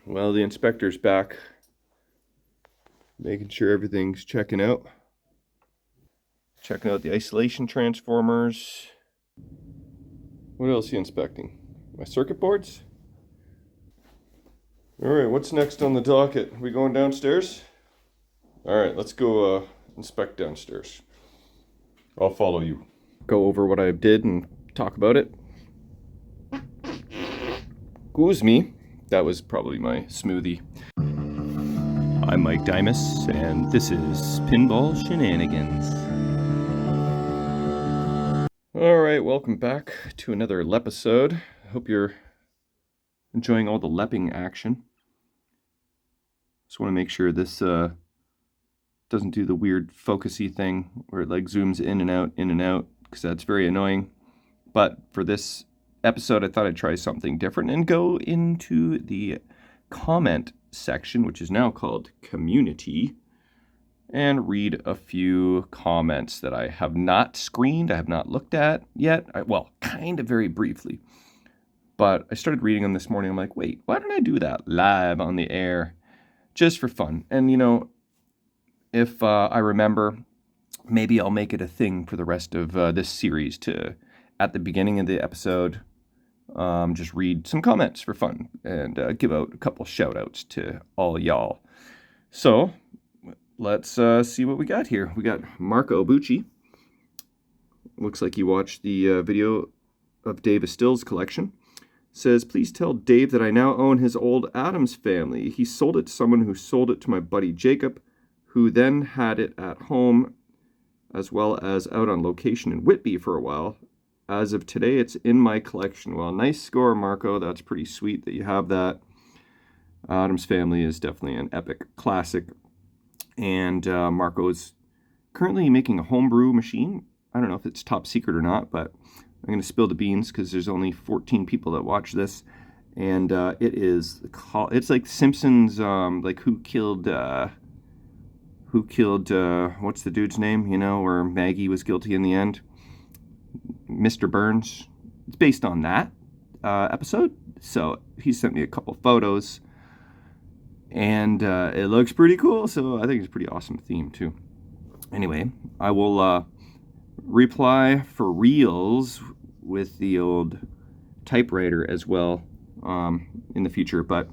Well, the inspector's back, making sure everything's checking out. Checking out the isolation transformers. What else are you inspecting? My circuit boards? Alright, what's next on the docket? Are we going downstairs? Alright, let's go inspect downstairs. I'll follow you. Go over what I did and talk about it. Excuse me. That was probably my smoothie. I'm Mike Dimas, and this is Pinball Shenanigans. Alright, welcome back to another lepisode. I hope you're enjoying all the lepping action. Just want to make sure this doesn't do the weird focusy thing where it like zooms in and out, because that's very annoying. But for this episode, I thought I'd try something different and go into the comment section, which is now called Community, and read a few comments that I have not screened, I have not looked at yet. Well, kind of very briefly. But I started reading them this morning. I'm like, wait, why don't I do that live on the air just for fun? And, you know, if I remember, maybe I'll make it a thing for the rest of this series to, at the beginning of the episode, just read some comments for fun and give out a couple shout outs to all y'all. So let's see what we got here. We got Marco Bucci. Looks like you watched the video of Dave Estill's collection. Says, please tell Dave that I now own his old Adams family. He sold it to someone who sold it to my buddy Jacob, who then had it at home as well as out on location in Whitby for a while. As of today, it's in my collection. Well, nice score, Marco. That's pretty sweet that you have that. Adams Family is definitely an epic classic. And Marco is currently making a homebrew machine. I don't know if it's top secret or not, but I'm going to spill the beans because there's only 14 people that watch this. And it's like Simpsons, like who killed, what's the dude's name, you know, where Maggie was guilty in the end? Mr. Burns. It's based on that episode. So he sent me a couple photos. And it looks pretty cool. So I think it's a pretty awesome theme too. Anyway, I will reply for reals with the old typewriter as well in the future. But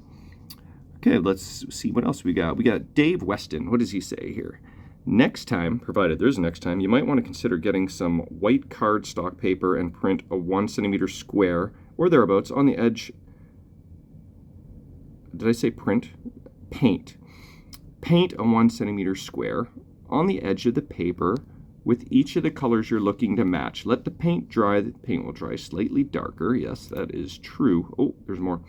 okay, let's see what else we got. We got Dave Weston. What does he say here? Next time, provided there's a next time, you might want to consider getting some white cardstock paper and print a 1 centimeter square or thereabouts on the edge. Did I say print? Paint. Paint a 1 centimeter square on the edge of the paper with each of the colors you're looking to match. Let the paint dry. The paint will dry slightly darker. Yes, that is true. Oh, there's more.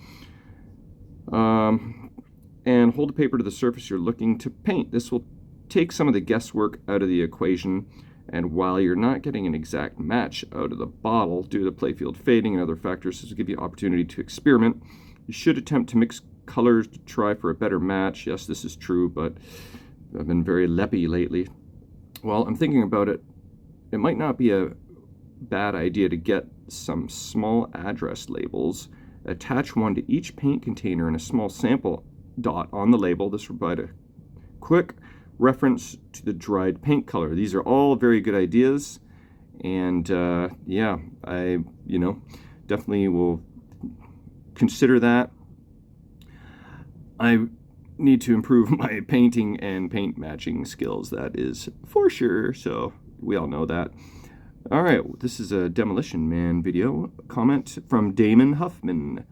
And hold the paper to the surface you're looking to paint. This will take some of the guesswork out of the equation. And while you're not getting an exact match out of the bottle due to playfield fading and other factors, this will give you opportunity to experiment. You should attempt to mix colors to try for a better match. Yes, this is true, but I've been very leppy lately. Well, I'm thinking about it. It might not be a bad idea to get some small address labels, attach one to each paint container and a small sample dot on the label. This will provide a quick reference to the dried paint color. These are all very good ideas, and yeah, I definitely will consider that. I need to improve my painting and paint matching skills, that is for sure, so we all know that. All right, this is a Demolition Man video. Comment from Damon Huffman.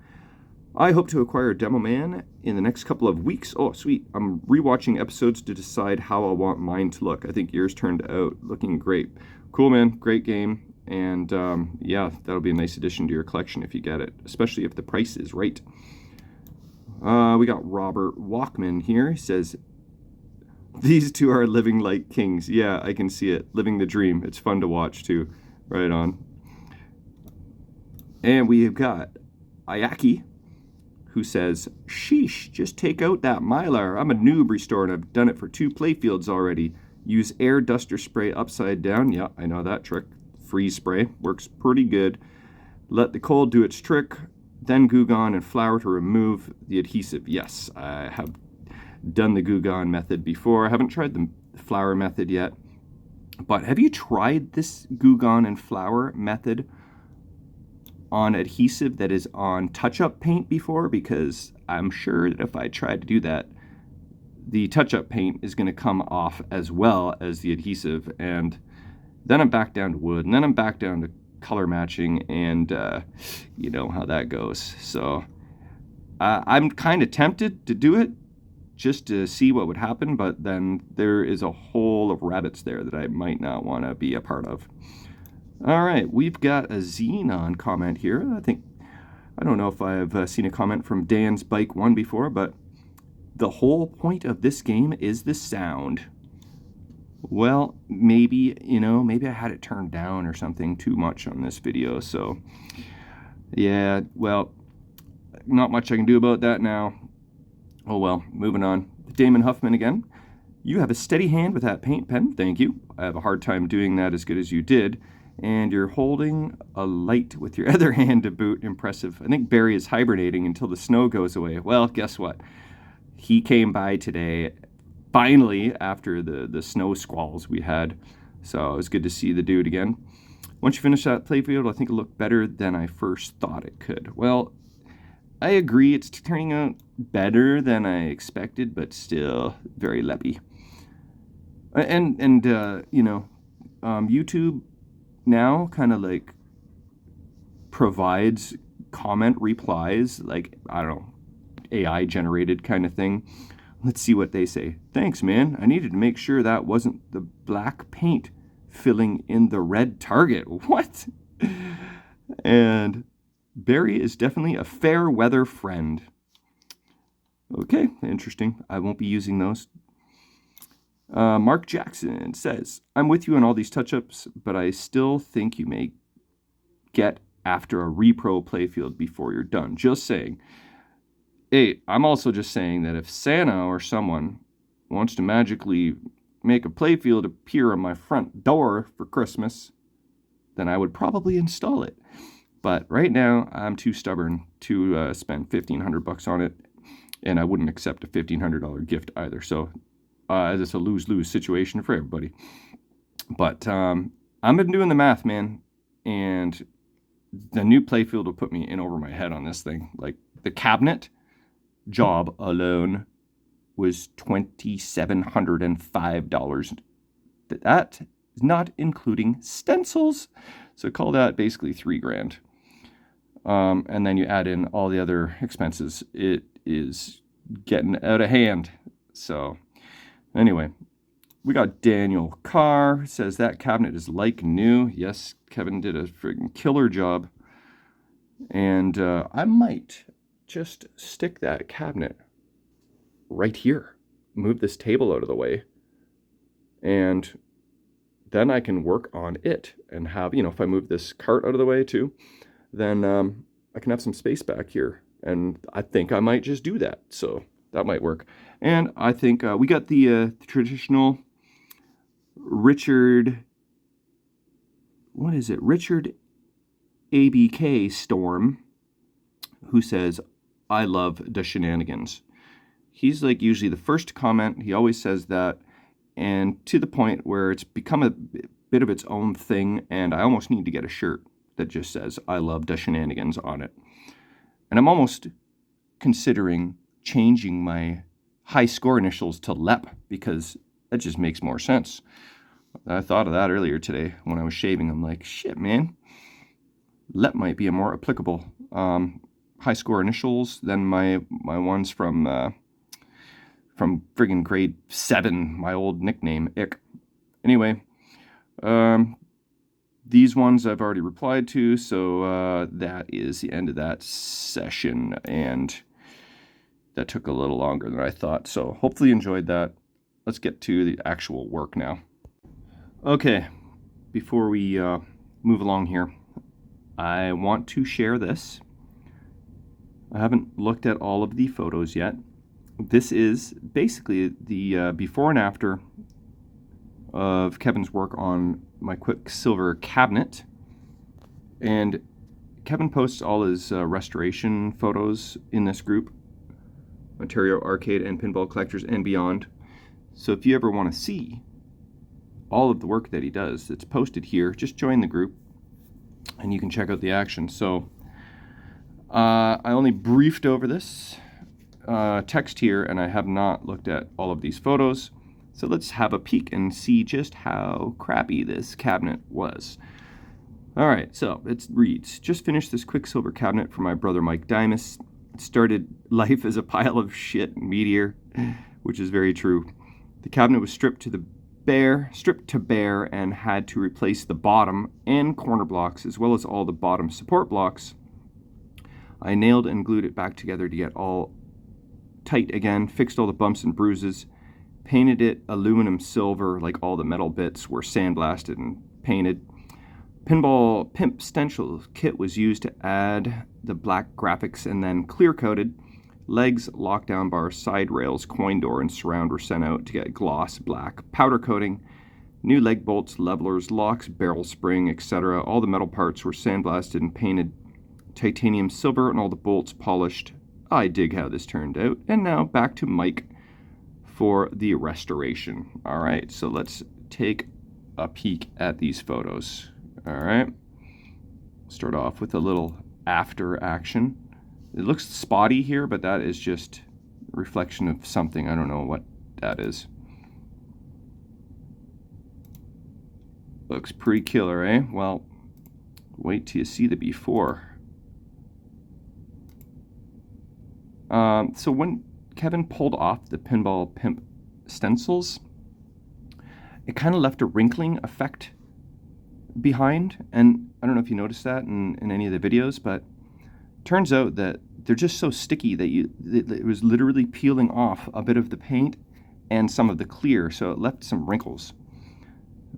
I hope to acquire Demo Man in the next couple of weeks. Oh, sweet. I'm rewatching episodes to decide how I want mine to look. I think yours turned out looking great. Cool, man. Great game. And yeah, that'll be a nice addition to your collection if you get it, especially if the price is right. We got Robert Walkman here. He says, these two are living like kings. Yeah, I can see it. Living the dream. It's fun to watch too. Right on. And we have got Ayaki, who says, sheesh, just take out that Mylar. I'm a noob restorer and I've done it for 2 playfields already. Use air duster spray upside down. Yeah, I know that trick. Freeze spray. Works pretty good. Let the cold do its trick. then Goo Gone and flour to remove the adhesive. Yes, I have done the Goo Gone method before. I haven't tried the flour method yet. But have you tried this Goo Gone and flour method on adhesive that is on touch-up paint before? Because I'm sure that if I tried to do that, the touch-up paint is going to come off as well as the adhesive, and then I'm back down to wood, and then I'm back down to color matching, and you know how that goes. So I'm kind of tempted to do it just to see what would happen, but then there is a hole of rabbits there that I might not want to be a part of. All right, we've got a Xenon comment here. I don't know if I've seen a comment from Dan's Bike 1 before, but the whole point of this game is the sound. Well, maybe, maybe I had it turned down or something too much on this video, so yeah, well, not much I can do about that now. Oh well, moving on. Damon Huffman again. You have a steady hand with that paint pen, thank you. I have a hard time doing that as good as you did. And you're holding a light with your other hand to boot. Impressive. I think Barry is hibernating until the snow goes away. Well, guess what? He came by today, finally, after the snow squalls we had. So it was good to see the dude again. Once you finish that playfield, I think it looked better than I first thought it could. Well, I agree, it's turning out better than I expected, but still very leppy. And YouTube now kind of like provides comment replies, like, I don't know, AI generated kind of thing. Let's see what they say. Thanks, man. I needed to make sure that wasn't the black paint filling in the red target. What? And Barry is definitely a fair weather friend. Okay, interesting. I won't be using those. Mark Jackson says, I'm with you on all these touch-ups, but I still think you may get after a repro playfield before you're done. Just saying. Hey, I'm also just saying that if Santa or someone wants to magically make a playfield appear on my front door for Christmas, then I would probably install it. But right now, I'm too stubborn to spend $1,500 on it, and I wouldn't accept a $1,500 gift either. So it's a lose-lose situation for everybody. But I've been doing the math, man, and the new playfield will put me in over my head on this thing. Like, the cabinet job alone was $2,705. That is not including stencils. So call that basically $3,000. And then you add in all the other expenses. It is getting out of hand. So anyway, we got Daniel Carr. Says that cabinet is like new. Yes, Kevin did a friggin' killer job. And I might just stick that cabinet right here. Move this table out of the way. And then I can work on it and have, if I move this cart out of the way too, then I can have some space back here. And I think I might just do that. So that might work. And I think we got the traditional Richard ABK Storm, who says, I love the Shenanigans. He's like usually the first to comment. He always says that. And to the point where it's become a bit of its own thing, and I almost need to get a shirt that just says, I love the Shenanigans on it. And I'm almost considering changing my high score initials to LEP, because that just makes more sense. I thought of that earlier today when I was shaving. I'm like, shit, man. LEP might be a more applicable high score initials than my ones from friggin' grade 7, my old nickname, Ick. Anyway, these ones I've already replied to, so that is the end of that session, and that took a little longer than I thought, so hopefully you enjoyed that. Let's get to the actual work now. Okay, before we move along here, I want to share this. I haven't looked at all of the photos yet. This is basically the before and after of Kevin's work on my Quicksilver cabinet. And Kevin posts all his restoration photos in this group, Ontario Arcade and Pinball Collectors and beyond. So if you ever want to see all of the work that he does, it's posted here. Just join the group and you can check out the action. So I only briefed over this text here, and I have not looked at all of these photos. So let's have a peek and see just how crappy this cabinet was. Alright, so it reads, just finished this Quicksilver cabinet for my brother Mike Dimas. It started life as a pile of shit and meteor, which is very true. The cabinet was stripped to bare and had to replace the bottom and corner blocks as well as all the bottom support blocks. I nailed and glued it back together to get all tight again, fixed all the bumps and bruises, painted it aluminum silver like all the metal bits were sandblasted and painted. Pinball Pimp stencil kit was used to add the black graphics and then clear coated. Legs, lockdown bars, side rails, coin door, and surround were sent out to get gloss black powder coating. New leg bolts, levelers, locks, barrel spring, etc. All the metal parts were sandblasted and painted titanium silver and all the bolts polished. I dig how this turned out. And now back to Mike for the restoration. Alright, so let's take a peek at these photos. Alright, start off with a little after action. It looks spotty here, but that is just a reflection of something. I don't know what that is. Looks pretty killer, eh? Well, wait till you see the before. So when Kevin pulled off the Pinball Pimp stencils, it kind of left a wrinkling effect behind. And I don't know if you noticed that in any of the videos, but turns out that they're just so sticky that it was literally peeling off a bit of the paint and some of the clear, so it left some wrinkles.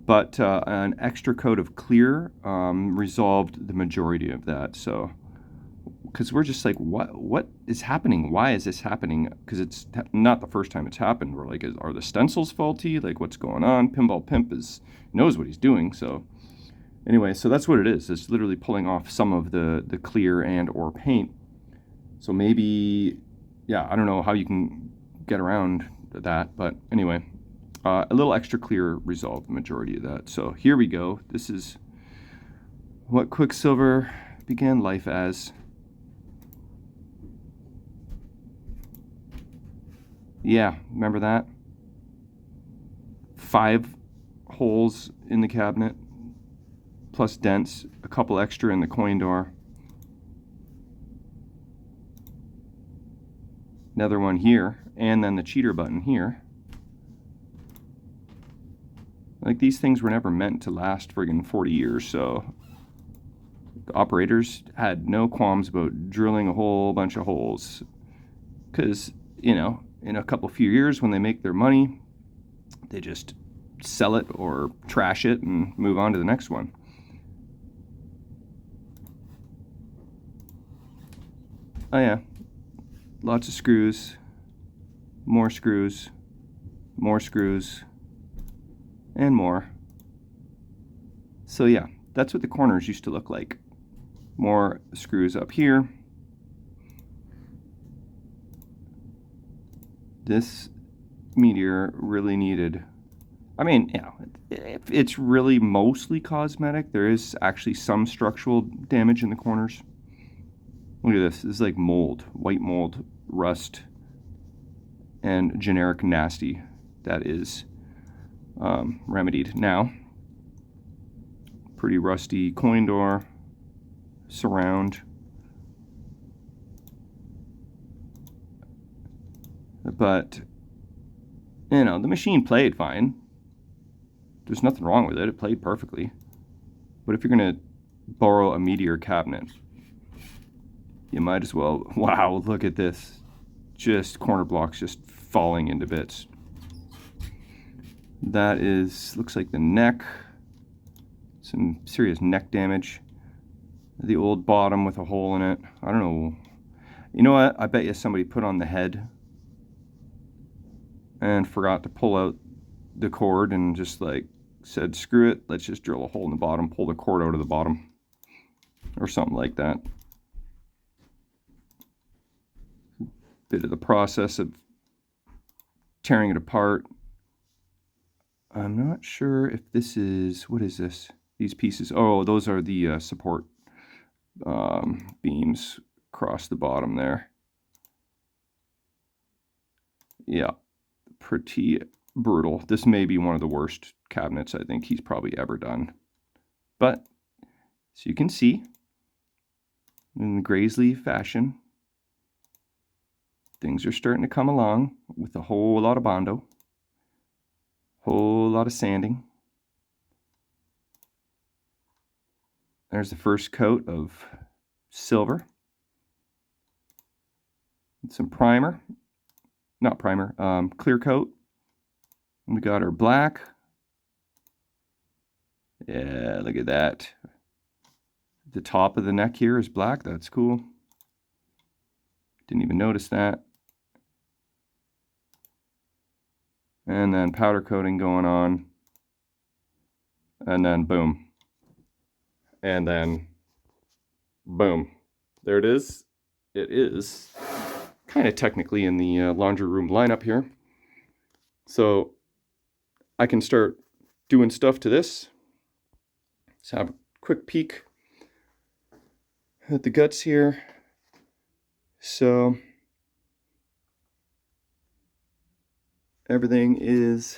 But an extra coat of clear resolved the majority of that. So, because we're just like, what is happening? Why is this happening? Because it's not the first time it's happened. We're like, are the stencils faulty? Like, what's going on? Pinball Pimp knows what he's doing. So anyway, so that's what it is. It's literally pulling off some of the clear and or paint. So maybe, yeah, I don't know how you can get around that. But anyway, a little extra clear resolved the majority of that. So here we go. This is what Quicksilver began life as. Yeah, remember that? 5 holes in the cabinet, plus dents, a couple extra in the coin door. Another one here, and then the cheater button here. Like, these things were never meant to last friggin' 40 years, so the operators had no qualms about drilling a whole bunch of holes. Because, you know, in a few years when they make their money, they just sell it or trash it and move on to the next one. Oh yeah, lots of screws, more screws, more screws, and more. So yeah, that's what the corners used to look like. More screws up here. This meteor really needed, I mean, you know, it's really mostly cosmetic. There is actually some structural damage in the corners. Look at this. This is like mold, white mold, rust, and generic nasty that is remedied. Now, pretty rusty coin door, surround. But, you know, the machine played fine. There's nothing wrong with it. It played perfectly. But if you're going to borrow a meteor cabinet, you might as well. Wow, look at this. Just corner blocks just falling into bits. That looks like the neck. Some serious neck damage. The old bottom with a hole in it. I don't know. You know what? I bet you somebody put on the head and forgot to pull out the cord and just like said, screw it, let's just drill a hole in the bottom, pull the cord out of the bottom. or something like that. Bit of the process of tearing it apart. I'm not sure if this is, what is this? These pieces, oh, those are the support beams across the bottom there. Yeah, pretty brutal. This may be one of the worst cabinets I think he's probably ever done. But, as you can see, in the Graisley fashion, things are starting to come along with a whole lot of Bondo, whole lot of sanding. There's the first coat of silver. Some primer, not primer, clear coat. And we got our black. Yeah, look at that. The top of the neck here is black. That's cool. Didn't even notice that. And then powder coating going on. And then boom. And then boom. There it is. It is kind of technically in the laundry room lineup here. So I can start doing stuff to this. Let's have a quick peek at the guts here. So everything is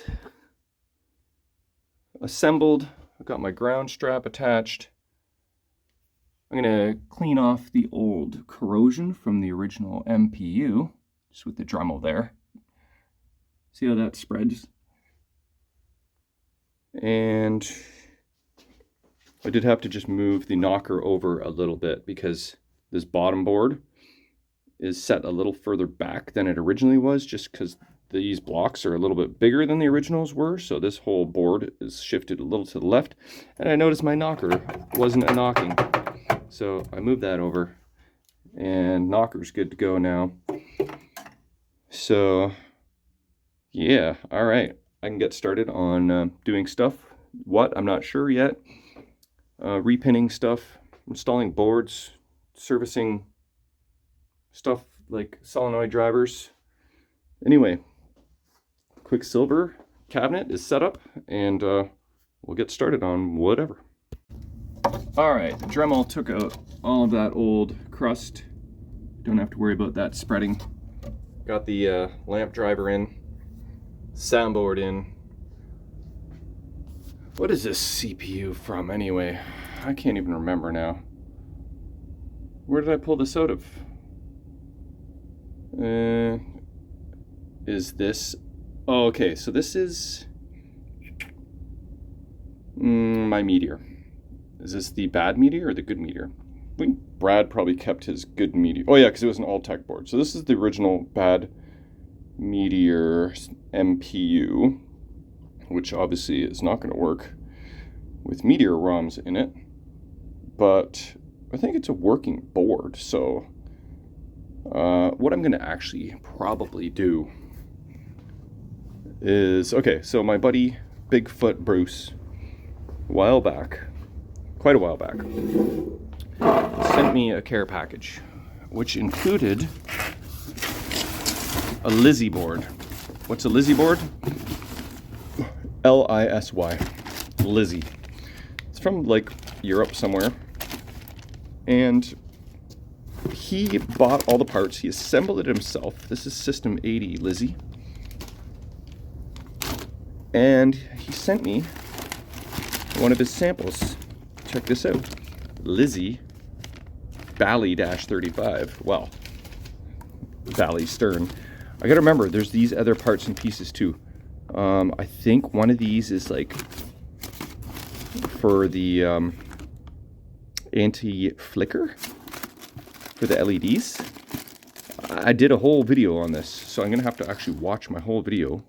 assembled. I've got my ground strap attached. I'm going to clean off the old corrosion from the original MPU, just with the Dremel there. See how that spreads? And I did have to just move the knocker over a little bit because this bottom board is set a little further back than it originally was, just because these blocks are a little bit bigger than the originals were. So this whole board is shifted a little to the left. And I noticed my knocker wasn't a knocking. So I moved that over, and knocker's good to go now. So yeah, all right, I can get started on doing stuff. What, I'm not sure yet. Repinning stuff, installing boards, servicing stuff like solenoid drivers. Anyway, Quicksilver cabinet is set up, and we'll get started on whatever. Alright, the Dremel took out all of that old crust. Don't have to worry about that spreading. Got the lamp driver in, soundboard in. What is this CPU from anyway? I can't even remember now. Where did I pull this out of? Is this... Oh, okay, so this is my Meteor. Is this the bad Meteor or the good Meteor? I think Brad probably kept his good Meteor. Oh yeah, because it was an all-tech board. So this is the original bad Meteor MPU, which obviously is not going to work with Meteor ROMs in it. But I think it's a working board. So what I'm going to actually probably do is, okay, so my buddy Bigfoot Bruce, quite a while back, sent me a care package, which included a LISY board. What's a LISY board? L-I-S-Y. LISY. It's from like Europe somewhere. And he bought all the parts. He assembled it himself. This is System 80 LISY. And he sent me one of his samples. Check this out. LISY Bally-35. Well, Bally stern. I gotta remember, there's these other parts and pieces too. I think one of these is like for the anti-flicker for the LEDs. I did a whole video on this, so I'm gonna have to actually watch my whole video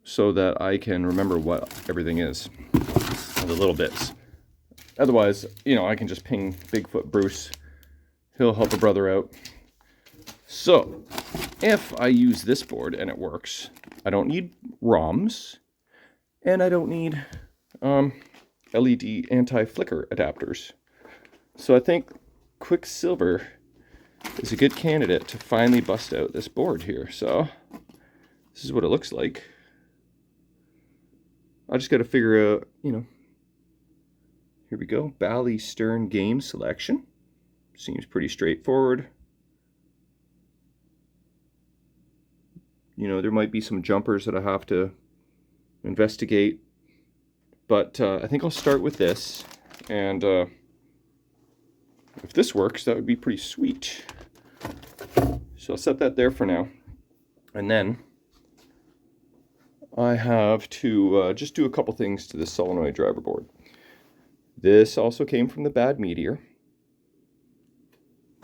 so that I can remember what everything is, the little bits. Otherwise, you know, I can just ping Bigfoot Bruce. He'll help a brother out. So, if I use this board and it works, I don't need ROMs, and I don't need LED anti-flicker adapters. So I think Quicksilver is a good candidate to finally bust out this board here. So this is what it looks like. I just got to figure out, here we go. Bally Stern game selection. Seems pretty straightforward. There might be some jumpers that I have to investigate, but I think I'll start with this, and if this works, that would be pretty sweet. So I'll set that there for now, and then I have to just do a couple things to this solenoid driver board. This also came from the Bad Meteor.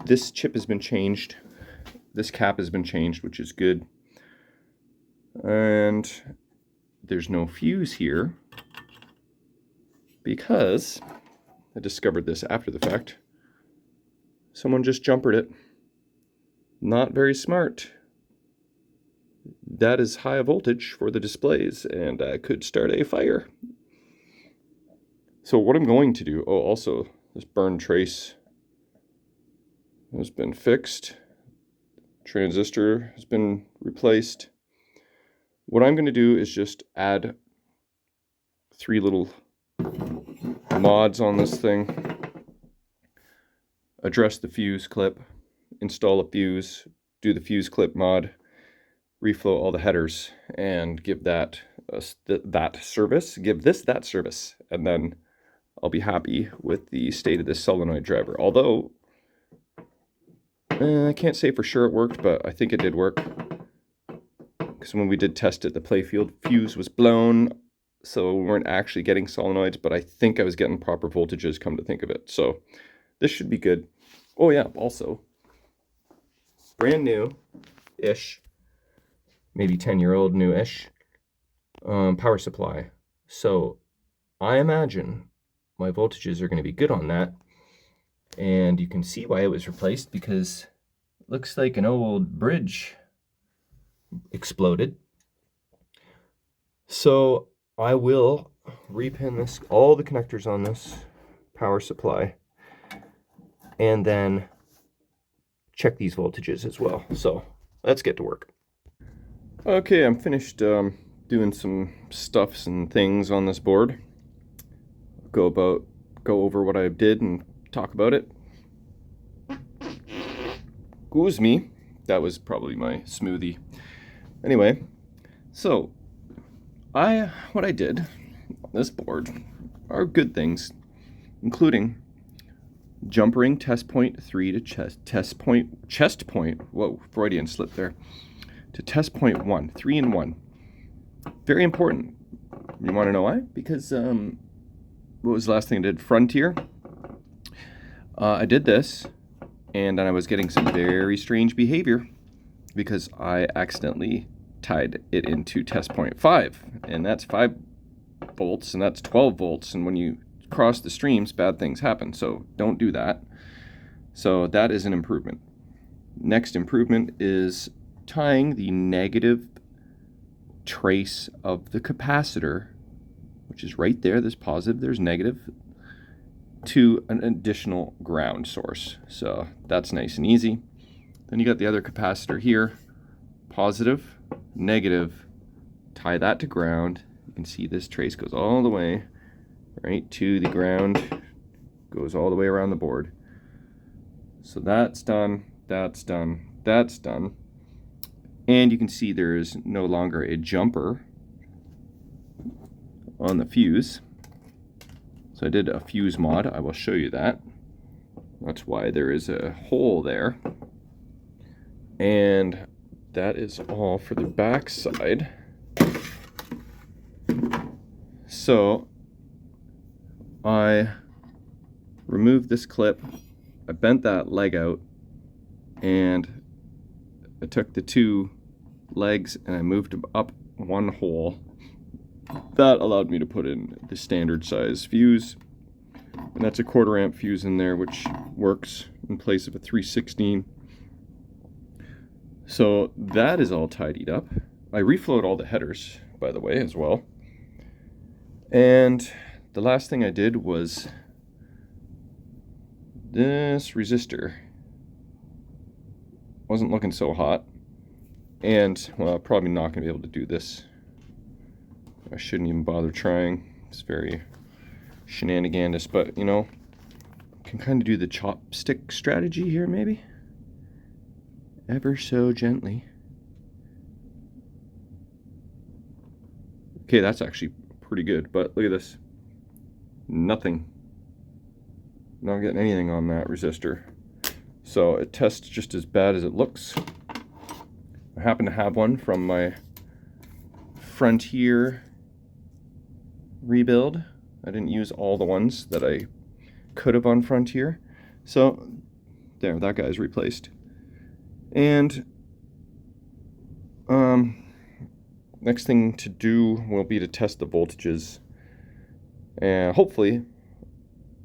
This chip has been changed. This cap has been changed, which is good. And there's no fuse here because I discovered this after the fact. Someone just jumpered it. Not very smart. That is high voltage for the displays, and I could start a fire. So what I'm going to do, also this burn trace has been fixed. Transistor has been replaced. What I'm going to do is just add 3 little mods on this thing. Address the fuse clip, install a fuse, do the fuse clip mod, reflow all the headers, and give that that service. Give this that service, and then I'll be happy with the state of this solenoid driver. Although I can't say for sure it worked, but I think it did work. Because when we did test it, the playfield fuse was blown, so we weren't actually getting solenoids, but I think I was getting proper voltages, come to think of it. So this should be good. Oh yeah, also, brand new-ish, maybe 10-year-old new-ish, power supply. So I imagine my voltages are going to be good on that. And you can see why it was replaced, because it looks like an old bridge exploded. So I will repin this, all the connectors on this power supply, and then check these voltages as well. So let's get to work. Okay, I'm finished doing some stuffs and things on this board. Go over what I did and talk about it. Excuse me. That was probably my smoothie. Anyway, so what I did on this board are good things, including jumpering test point 3 to chest point, whoa, Freudian slip there, to test point 1, 3 and 1. Very important. You want to know why? Because what was the last thing I did? Frontier. I did this, and then I was getting some very strange behavior because I accidentally tied it into test point 5, and that's 5 volts, and that's 12 volts, and when you cross the streams, bad things happen, so don't do that. So that is an improvement. Next improvement is tying the negative trace of the capacitor, which is right there, there's positive, there's negative, to an additional ground source. So that's nice and easy. Then you got the other capacitor here, positive, negative, tie that to ground. You can see this trace goes all the way right to the ground, goes all the way around the board. So that's done, that's done, that's done. And you can see there is no longer a jumper on the fuse. So I did a fuse mod, I will show you that. That's why there is a hole there. And that is all for the back side. So I removed this clip, I bent that leg out, and I took the 2 legs and I moved them up 1 hole. That allowed me to put in the standard size fuse, and that's a 1/4 amp fuse in there, which works in place of a 316. So that is all tidied up. I reflowed all the headers, by the way, as well. And the last thing I did was this resistor wasn't looking so hot. And, well, I'm probably not going to be able to do this. I shouldn't even bother trying. It's very shenanigans, but, you know, can kind of do the chopstick strategy here, maybe. Ever so gently. Okay, that's actually pretty good, but look at this. Nothing. Not getting anything on that resistor. So it tests just as bad as it looks. I happen to have one from my Frontier rebuild. I didn't use all the ones that I could have on Frontier. So there, that guy's replaced. And next thing to do will be to test the voltages. And hopefully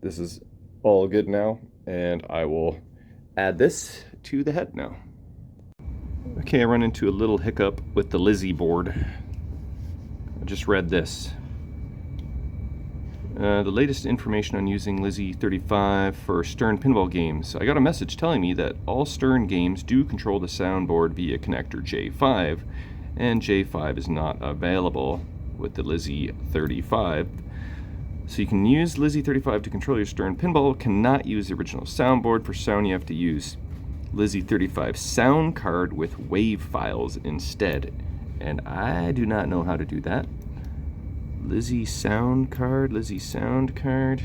this is all good now, and I will add this to the head now. Okay, I run into a little hiccup with the LISY board. I just read this. The latest information on using LISY 35 for Stern pinball games. I got a message telling me that all Stern games do control the soundboard via connector J5, and J5 is not available with the LISY 35. So you can use LISY 35 to control your Stern pinball, cannot use the original soundboard. For sound, you have to use LISY 35 sound card with wave files instead. And I do not know how to do that. LISY sound card, LISY sound card.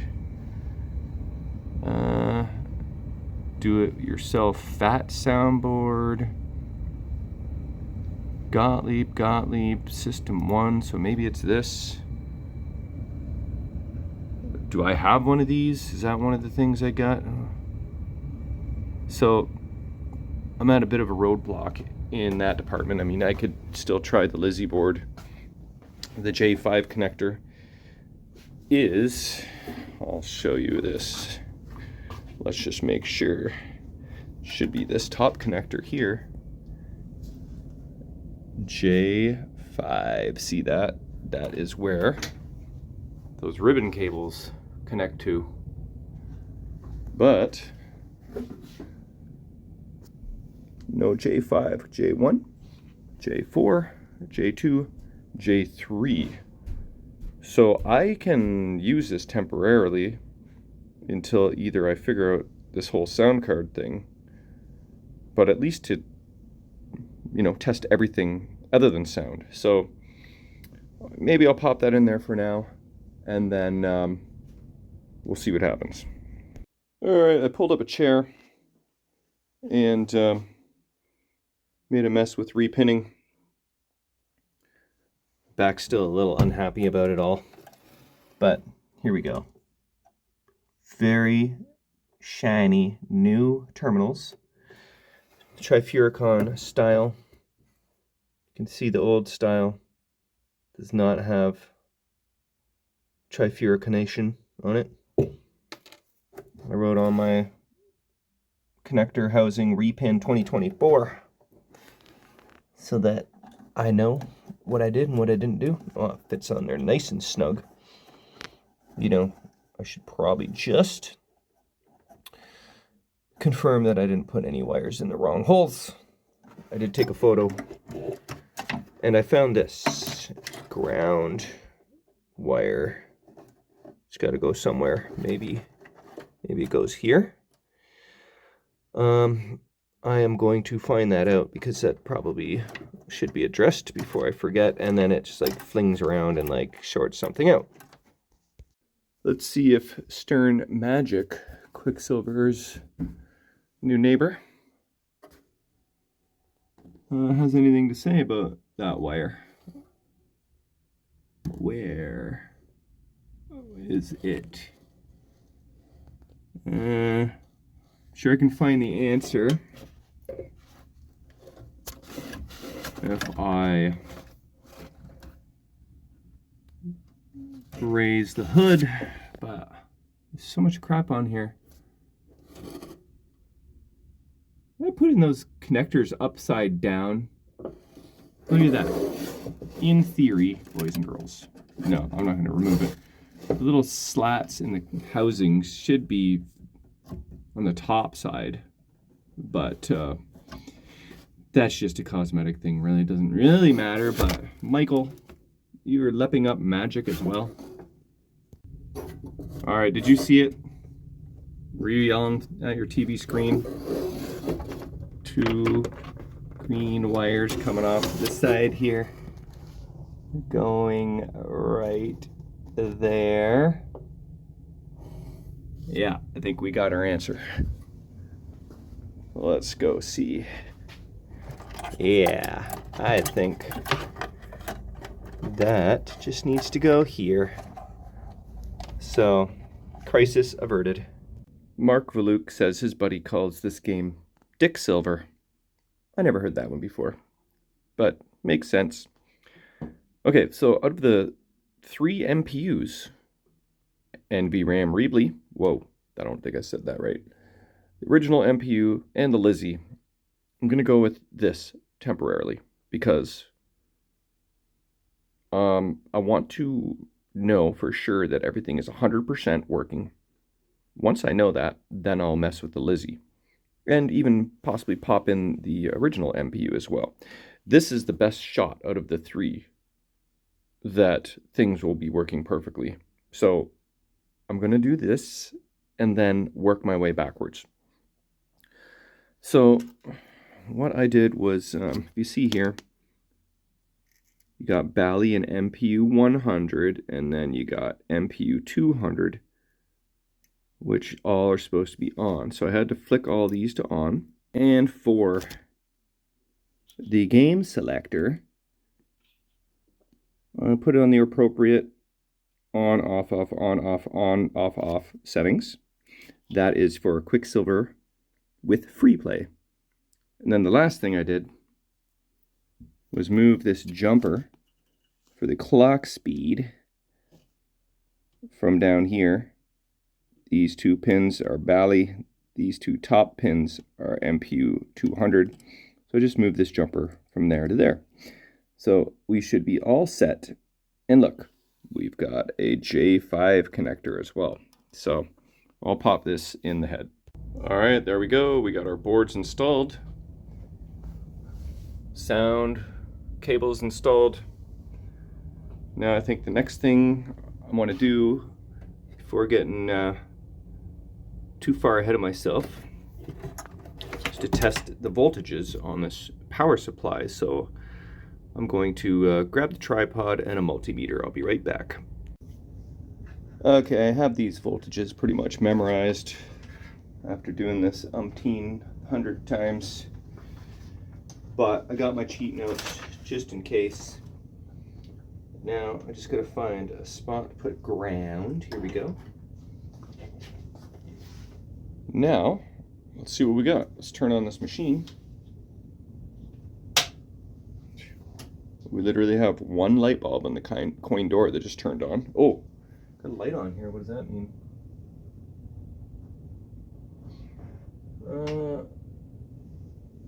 Do it yourself fat soundboard. Gottlieb, System 1, so maybe it's this. Do I have one of these? Is that one of the things I got? So I'm at a bit of a roadblock in that department. I mean, I could still try the LISY board. The J5 connector is, I'll show you this. Let's just make sure. Should be this top connector here. J5, see that? That is where those ribbon cables connect to. But no J5, J1, J4, J2, J3. So I can use this temporarily until either I figure out this whole sound card thing, but at least to, you know, test everything other than sound. So maybe I'll pop that in there for now, and then we'll see what happens. Alright, I pulled up a chair and made a mess with repinning. Back's still a little unhappy about it all, but here we go. Very shiny new terminals. Trifuricon style. You can see the old style does not have trifuriconation on it. I wrote on my connector housing repin 2024 so that I know what I did and what I didn't do. Oh, it fits on there nice and snug. You know, I should probably just confirm that I didn't put any wires in the wrong holes. I did take a photo, and I found this ground wire. It's got to go somewhere. Maybe it goes here. I am going to find that out because that probably should be addressed before I forget, and then it just like flings around and like shorts something out. Let's see if Stern Magic, Quicksilver's new neighbor, has anything to say about that wire. Where is it? Sure I can find the answer if I raise the hood, but there's so much crap on here. I'm putting those connectors upside down. Look at that. In theory, boys and girls. No, I'm not going to remove it. The little slats in the housings should be on the top side, but that's just a cosmetic thing. Really, it doesn't really matter. But Michael, you're lepping up magic as well. All right, did you see it? Were you yelling at your TV screen? 2 green wires coming off the side here, going right there. Yeah, I think we got our answer. Let's go see. Yeah, I think that just needs to go here. So, crisis averted. Mark Valuk says his buddy calls this game Quicksilver. I never heard that one before, but makes sense. Okay, so out of the 3 MPUs, NVRAM Readly, whoa, I don't think I said that right. The original MPU and the LISY, I'm going to go with this temporarily because I want to know for sure that everything is 100% working. Once I know that, then I'll mess with the LISY and even possibly pop in the original MPU as well. This is the best shot out of the 3 that things will be working perfectly. So I'm going to do this and then work my way backwards. So what I did was, if you see here, you got Bally and MPU 100, and then you got MPU 200, which all are supposed to be on. So I had to flick all these to on. And for the game selector, I'll put it on the appropriate on, off, off, on, off, on, off, off settings. That is for Quicksilver with free play. And then the last thing I did was move this jumper for the clock speed from down here. These 2 pins are Bally. These 2 top pins are MPU 200. So just move this jumper from there to there. So we should be all set. And look, we've got a J5 connector as well. So I'll pop this in the head. All right, there we go. We got our boards installed. Sound cables installed. Now I think the next thing I want to do before getting too far ahead of myself is to test the voltages on this power supply. So I'm going to grab the tripod and a multimeter. I'll be right back. Okay, I have these voltages pretty much memorized after doing this umpteen 100 times. But I got my cheat notes just in case. Now I just gotta find a spot to put ground. Here we go. Now, let's see what we got. Let's turn on this machine. We literally have 1 light bulb on the coin door that just turned on. Oh, got a light on here. What does that mean?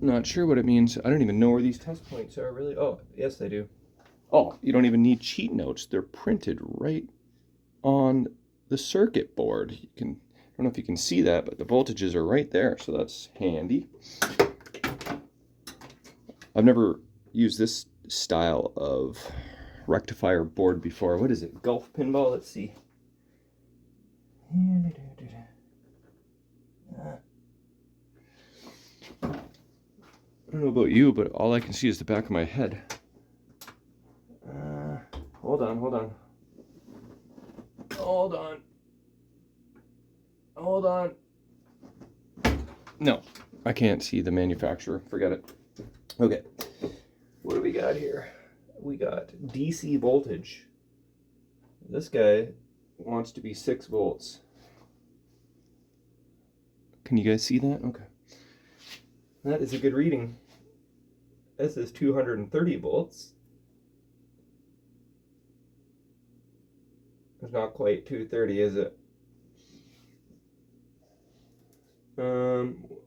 Not sure what it means. I don't even know where these test points are, really. Oh, yes, I do. Oh, you don't even need cheat notes. They're printed right on the circuit board. You can, I don't know if you can see that, but the voltages are right there, so that's handy. I've never used this style of rectifier board before. What is it? Gulf pinball? Let's see. I don't know about you, but all I can see is the back of my head. Hold on. No, I can't see the manufacturer. Forget it. Okay. What do we got here? We got DC voltage. This guy wants to be 6 volts. Can you guys see that? Okay. That is a good reading. This is 230 volts. It's not quite 230, is it?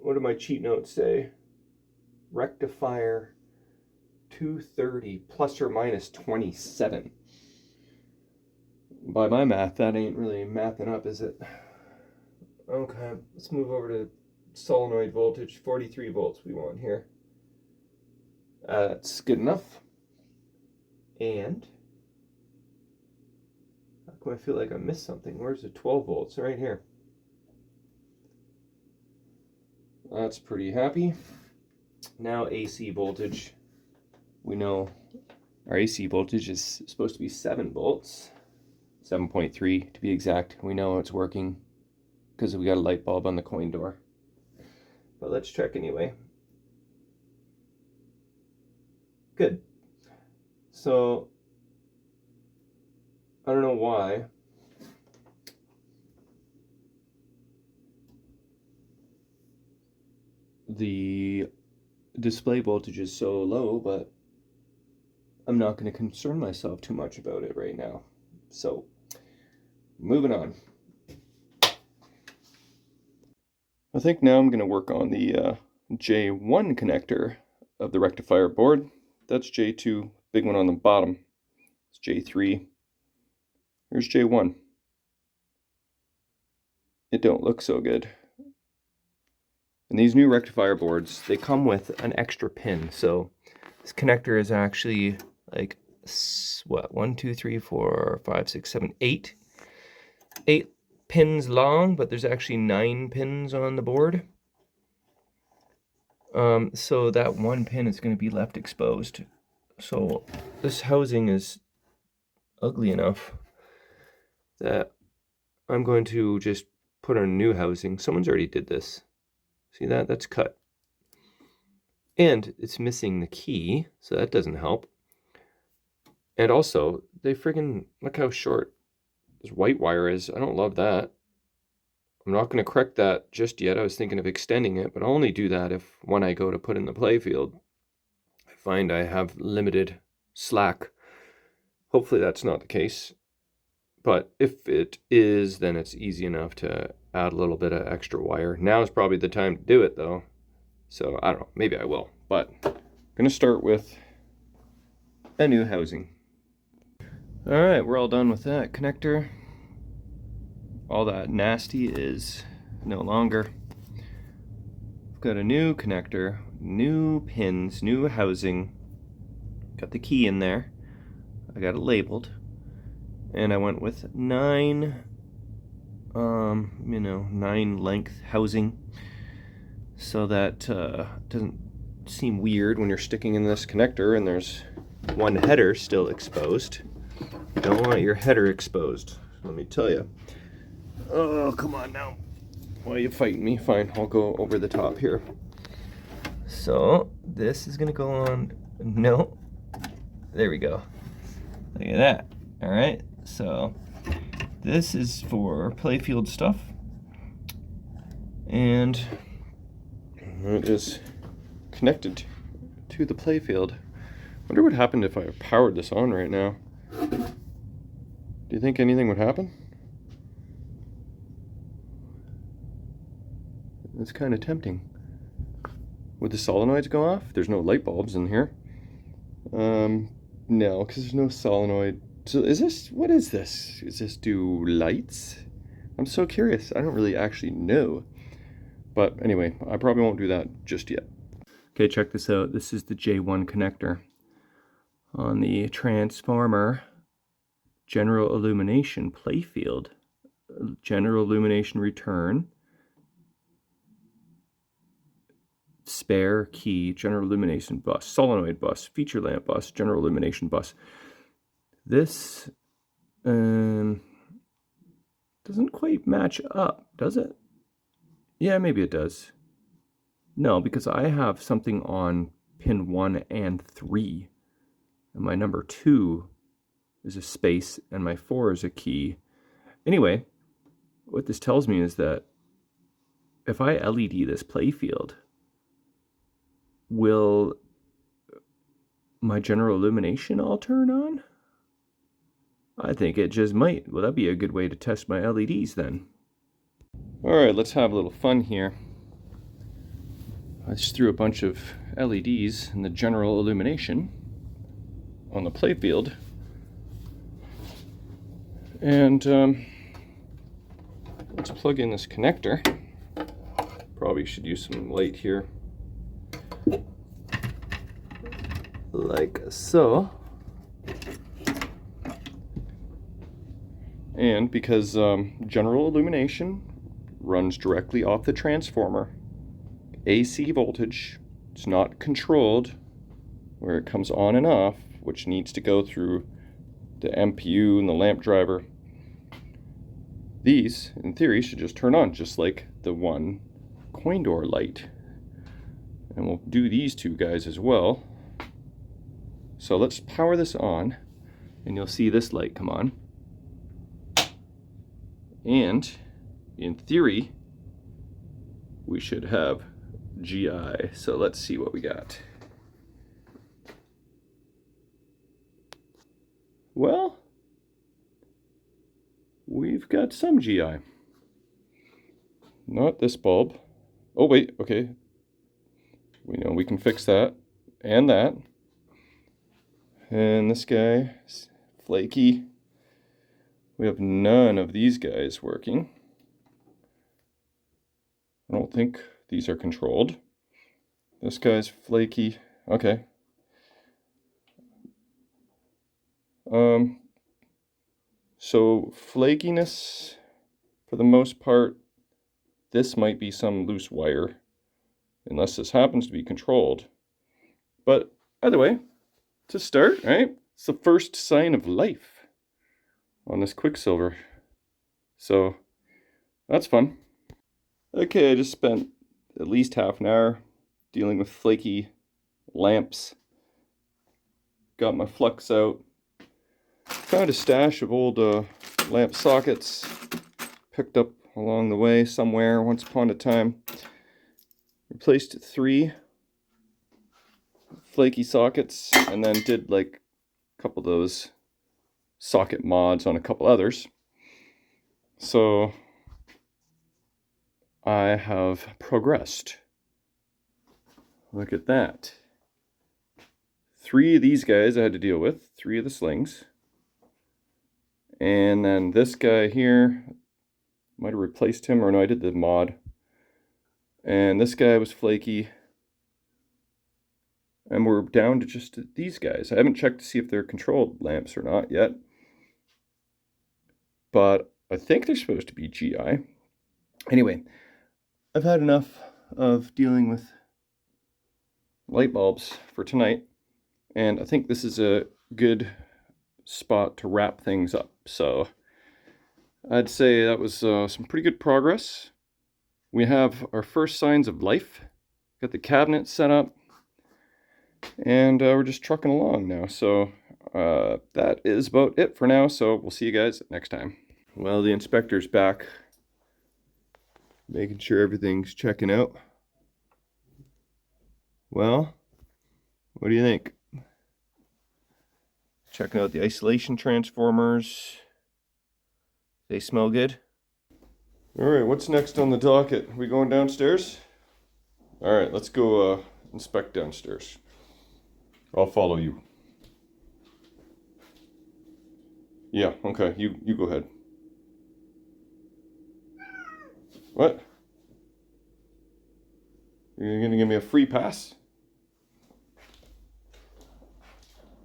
What do my cheat notes say? Rectifier 230 plus or minus 27. By my math, that ain't really mathing up, is it? Okay, let's move over to solenoid voltage. 43 volts we want here. That's good enough. And how come I feel like I missed something? Where's the 12 volts? Right here. That's pretty happy. Now AC voltage. We know our AC voltage is supposed to be 7 volts. 7.3 to be exact. We know it's working because we got a light bulb on the coin door. But let's check anyway. Good. So, I don't know why. The display voltage is so low, but I'm not going to concern myself too much about it right now. So, moving on. I think now I'm going to work on the J1 connector of the rectifier board. That's J2, big one on the bottom. It's J3. Here's J1. It don't look so good. And these new rectifier boards, they come with an extra pin. So this connector is actually like, what, 1, 2, 3, 4, 5, 6, 7, 8. 8 pins long, but there's actually 9 pins on the board. So that one pin is going to be left exposed. So this housing is ugly enough that I'm going to just put on a new housing. Someone's already did this. See that? That's cut. And it's missing the key, so that doesn't help. And also, they friggin', look how short this white wire is. I don't love that. I'm not going to correct that just yet. I was thinking of extending it, but I'll only do that if when I go to put in the playfield, I find I have limited slack. Hopefully that's not the case. But if it is, then it's easy enough to add a little bit of extra wire. Now is probably the time to do it, though. So, I don't know. Maybe I will. But I'm going to start with a new housing. Alright, we're all done with that connector. All that nasty is no longer. I've got a new connector, new pins, new housing. Got the key in there. I got it labeled. And I went with 9 length housing, so that doesn't seem weird when you're sticking in this connector and there's one header still exposed. You don't want your header exposed, let me tell you. Oh, come on now. Why are you fighting me? Fine, I'll go over the top here. So this is gonna go on. No, there we go. Look at that. All right, so this is for playfield stuff, and it is connected to the playfield. Wonder what happened if I powered this on right now. Do you think anything would happen? It's kind of tempting. Would the solenoids go off? There's no light bulbs in here. No, because there's no solenoid. So is this, what is this? Is this do lights? I'm so curious. I don't really actually know. But anyway, I probably won't do that just yet. Okay, check this out. This is the J1 connector on the transformer general illumination playfield. General illumination return. Spare key, general illumination bus, solenoid bus, feature lamp bus, general illumination bus. This doesn't quite match up, does it? Yeah, maybe it does. No, because I have something on pin 1 and 3. And my number 2 is a space and my 4 is a key. Anyway, what this tells me is that if I LED this playfield, will my general illumination all turn on? I think it just might. Well, that'd be a good way to test my LEDs then. Alright, let's have a little fun here. I just threw a bunch of LEDs in the general illumination on the playfield. And let's let's plug in this connector. Probably should use some light here. Like so. And because general illumination runs directly off the transformer, AC voltage, it's not controlled where it comes on and off, which needs to go through the MPU and the lamp driver. These, in theory, should just turn on, just like the one coin door light. And we'll do these two guys as well. So let's power this on, and you'll see this light come on. And in theory, we should have GI. So let's see what we got. Well, we've got some GI. Not this bulb. Oh wait, okay. We know we can fix that and that. And this guy, flaky. We have none of these guys working. I don't think these are controlled. This guy's flaky. Okay. So flakiness, for the most part, this might be some loose wire, unless this happens to be controlled. But either way, to start, right? It's the first sign of life on this Quicksilver. So that's fun. Okay, I just spent at least half an hour dealing with flaky lamps. Got my flux out. Found a stash of old lamp sockets picked up along the way somewhere once upon a time. Replaced 3 flaky sockets and then did like a couple of those socket mods on a couple others. So I have progressed. Look at that. 3 of these guys I had to deal with, 3 of the slings. And then this guy here, might have replaced him, or no, I did the mod. And this guy was flaky. And we're down to just these guys. I haven't checked to see if they're controlled lamps or not yet. But I think they're supposed to be GI. Anyway, I've had enough of dealing with light bulbs for tonight. And I think this is a good spot to wrap things up. So I'd say that was some pretty good progress. We have our first signs of life. Got the cabinet set up. And we're just trucking along now. So that is about it for now. So we'll see you guys next time. Well, the inspector's back. Making sure everything's checking out. Well, what do you think? Checking out the isolation transformers. They smell good. Alright, what's next on the docket? Are we going downstairs? Alright, let's go inspect downstairs. I'll follow you. Yeah, okay, you go ahead. What? You're gonna give me a free pass?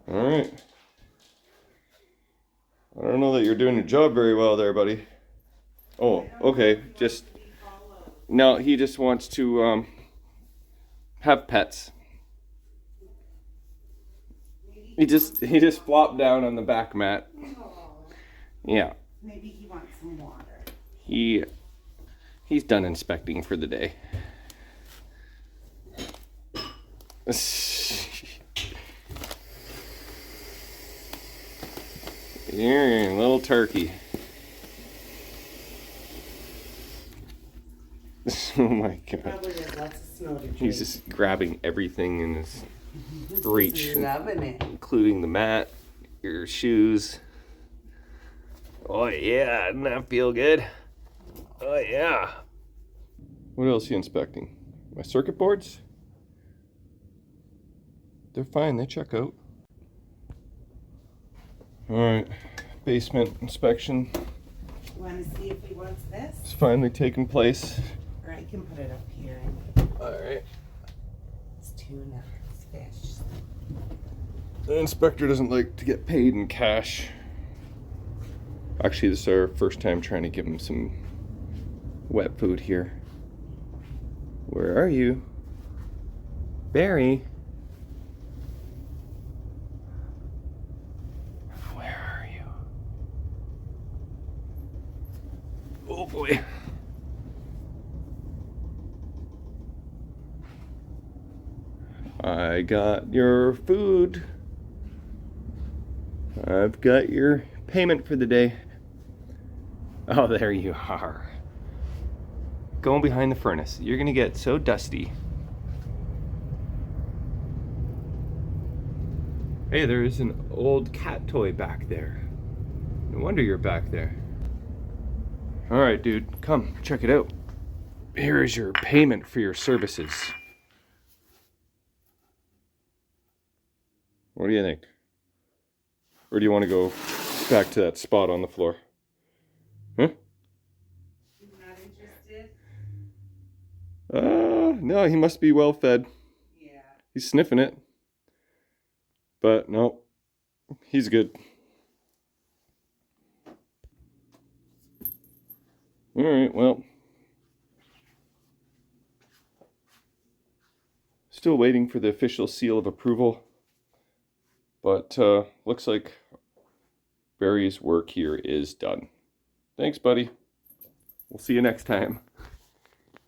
Alright. I don't know that you're doing your job very well there, buddy. Oh, okay, just... No, he just wants to have pets. He just flopped down on the back mat. Yeah. Maybe he wants some water. He's done inspecting for the day. You're a little turkey. Oh my god. Probably has lots of snow to drink. He's just grabbing everything in his reach. Loving it. Including the mat, your shoes. Oh yeah, doesn't that feel good? Oh yeah. What else are you inspecting? My circuit boards? They're fine, they check out. Alright, basement inspection. You want to see if he wants this? As finally taken place. Or I can put it up here. Alright. It's tuna. It's fish. The inspector doesn't like to get paid in cash. Actually, this is our first time trying to give him some wet food here. Where are you? Barry? Where are you? Oh boy. I got your food. I've got your payment for the day. Oh, there you are. Going behind the furnace. You're gonna get so dusty. Hey, there's an old cat toy back there. No wonder you're back there. Alright, dude, come, check it out. Here is your payment for your services. What do you think? Or do you want to go back to that spot on the floor? Huh? You're not interested? No, he must be well fed. Yeah. He's sniffing it. But no, he's good. Alright, well. Still waiting for the official seal of approval. But looks like Barry's work here is done. Thanks, buddy. We'll see you next time.